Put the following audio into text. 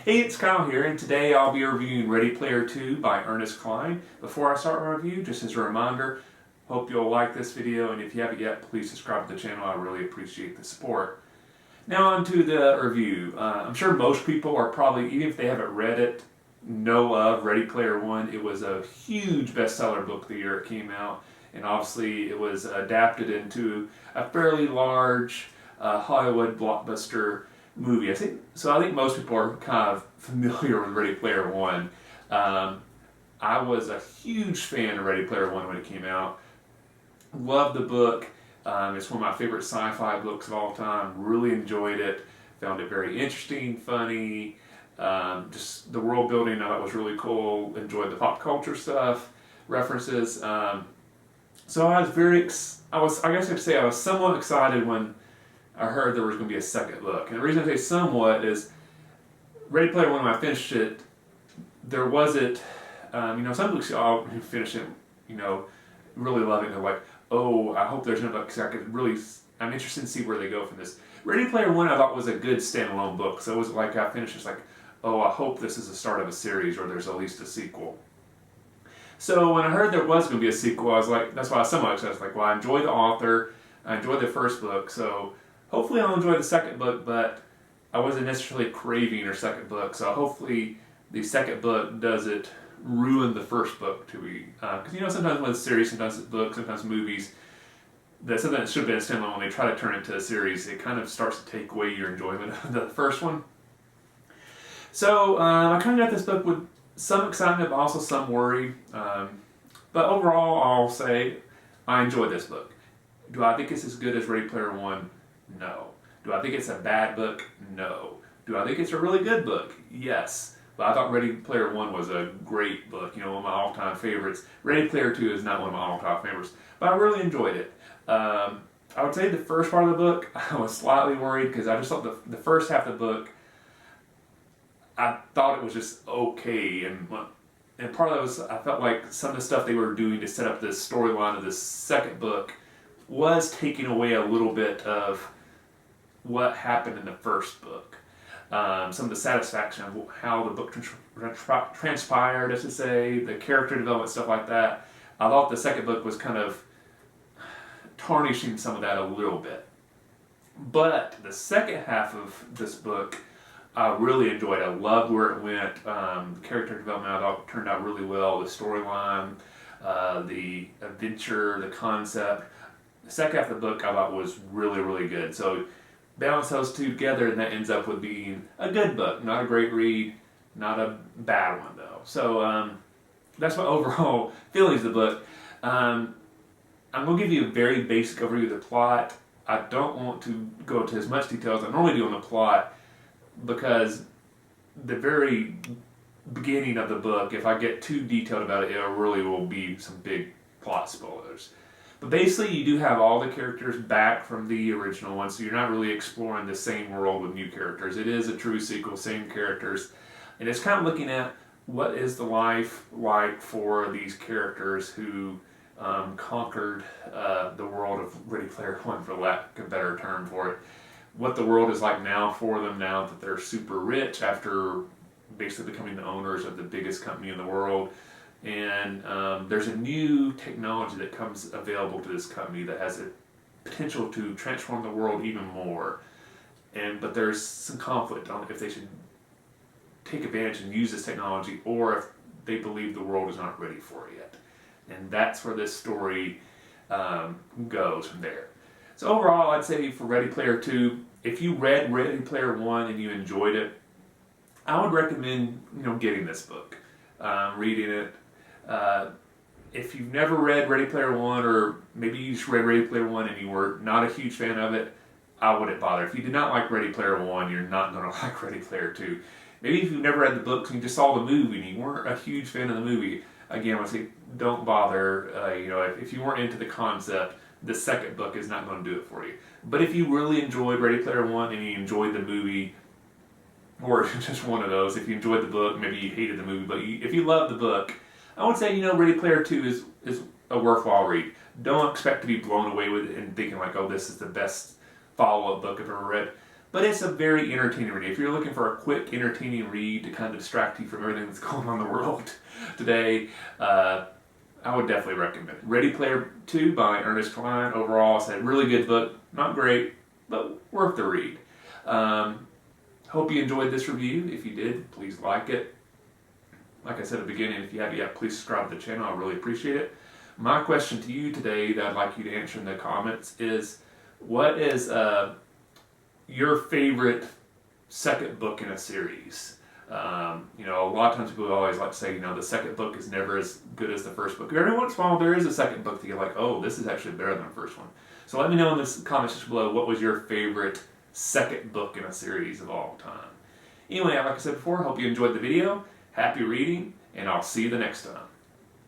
Hey, it's Kyle here, and today I'll be reviewing Ready Player 2 by Ernest Cline. Before I start my review, just as a reminder, hope you'll like this video, and if you haven't yet, please subscribe to the channel. I really appreciate the support. Now on to the review. I'm sure most people are probably, even if they haven't read it, know of Ready Player 1. It was a huge bestseller book the year it came out, and obviously it was adapted into a fairly large Hollywood blockbuster movie. I think most people are kind of familiar with Ready Player One. I was a huge fan of Ready Player One when it came out. Loved the book. It's one of my favorite sci-fi books of all time. Really enjoyed it. Found it very interesting, funny. Just the world building I thought was really cool. Enjoyed the pop culture stuff, references. So I was I guess I'd say I was somewhat excited when I heard there was going to be a second book. And the reason I say somewhat is Ready Player One, when I finished it, there wasn't, some books I'll finish it, really love it, and they're like, oh, I hope there's no book, because I'm interested to see where they go from this. Ready Player One I thought was a good standalone book, so it was like I finished, it's like, oh, I hope this is the start of a series, or there's at least a sequel. So when I heard there was going to be a sequel, I was like, that's why I was somewhat excited. I was like, well, I enjoyed the author, I enjoyed the first book, so hopefully I'll enjoy the second book, but I wasn't necessarily craving her second book, so hopefully the second book doesn't ruin the first book to me. Because sometimes when it's series, sometimes it's books, sometimes movies, that something that should have been a standalone, when they try to turn it into a series, it kind of starts to take away your enjoyment of the first one. So I kind of got this book with some excitement, but also some worry. But overall, I'll say I enjoyed this book. Do I think it's as good as Ready Player One? No. Do I think it's a bad book? No. Do I think it's a really good book? Yes. But I thought Ready Player One was a great book, one of my all-time favorites. Ready Player Two is not one of my all-time favorites, but I really enjoyed it. I would say the first part of the book, I was slightly worried because I just thought the first half of the book, I thought it was just okay, and part of that was I felt like some of the stuff they were doing to set up this storyline of this second book was taking away a little bit of what happened in the first book. Some of the satisfaction of how the book transpired, as to say, the character development, stuff like that. I thought the second book was kind of tarnishing some of that a little bit. But the second half of this book, I really enjoyed. I loved where it went. The character development I thought turned out really well. The storyline, the adventure, the concept. The second half of the book I thought was really, really good. So balance those two together, and that ends up with being a good book. Not a great read, not a bad one though. So that's my overall feelings of the book. I'm going to give you a very basic overview of the plot. I don't want to go into as much detail as I normally do on the plot, because the very beginning of the book, if I get too detailed about it, it really will be some big plot spoilers. But basically, you do have all the characters back from the original one, so you're not really exploring the same world with new characters. It is a true sequel, same characters, and it's kind of looking at what is the life like for these characters who conquered the world of Ready Player One, for lack of a better term for it. What the world is like now for them, now that they're super rich after basically becoming the owners of the biggest company in the world. And there's a new technology that comes available to this company that has a potential to transform the world even more. But there's some conflict on if they should take advantage and use this technology, or if they believe the world is not ready for it yet. And that's where this story goes from there. So overall, I'd say for Ready Player 2, if you read Ready Player 1 and you enjoyed it, I would recommend getting this book, reading it. If you've never read Ready Player One, or maybe you just read Ready Player One and you were not a huge fan of it, I wouldn't bother. If you did not like Ready Player One, you're not going to like Ready Player Two. Maybe if you've never read the books and you just saw the movie and you weren't a huge fan of the movie, again, I would say don't bother. If you weren't into the concept, the second book is not going to do it for you. But if you really enjoyed Ready Player One and you enjoyed the movie, or just one of those, if you enjoyed the book, maybe you hated the movie, but if you love the book, I would say, Ready Player 2 is a worthwhile read. Don't expect to be blown away with it and thinking like, oh, this is the best follow-up book I've ever read. but it's a very entertaining read. If you're looking for a quick, entertaining read to kind of distract you from everything that's going on in the world today, I would definitely recommend it. Ready Player 2 by Ernest Cline. Overall, it's a really good book. Not great, but worth the read. Hope you enjoyed this review. If you did, please like it. Like I said at the beginning, if you haven't yet, please subscribe to the channel. I really appreciate it. My question to you today that I'd like you to answer in the comments is, what is your favorite second book in a series? You know, a lot of times people always like to say, you know, the second book is never as good as the first book. Every once in a while there is a second book that you're like, oh, this is actually better than the first one. So let me know in the comments section below, what was your favorite second book in a series of all time. Anyway, like I said before, hope you enjoyed the video. Happy reading, and I'll see you the next time.